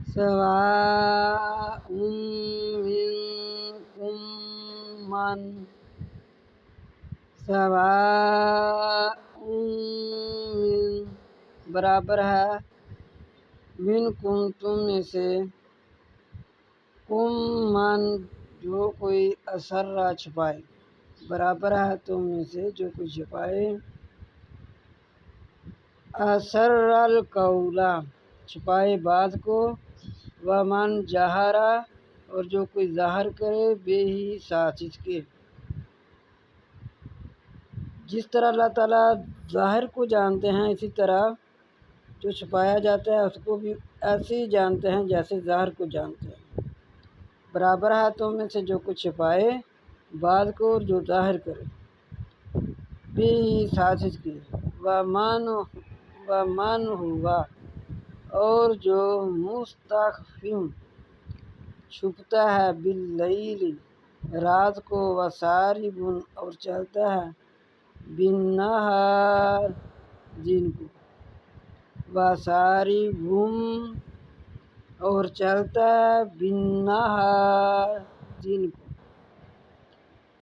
سواء منکم من سواء من برابر ہے منکم تم میں سے کم من جو کوئی اسرا چھپائے برابر ہے تم میں سے جو کوئی چھپائے اسر القولا چھپائے بات کو ومن جہرا اور جو کوئی ظاہر کرے بے ہی ساتھ اس کے جس طرح اللہ تعالیٰ ظاہر کو جانتے ہیں اسی طرح جو چھپایا جاتا ہے اس کو بھی ایسے ہی جانتے ہیں جیسے ظاہر کو جانتے ہیں برابر ہے تم میں سے جو کچھ چھپائے بات کو اور جو ظاہر کرے بھی ساتھ اس کی ومن ہوا اور جو مستخفم چھپتا ہے باللیل رات کو وسارب اور چلتا ہے بالنہار دن کو وسارب اور چلتا ہے بالنہار دن کو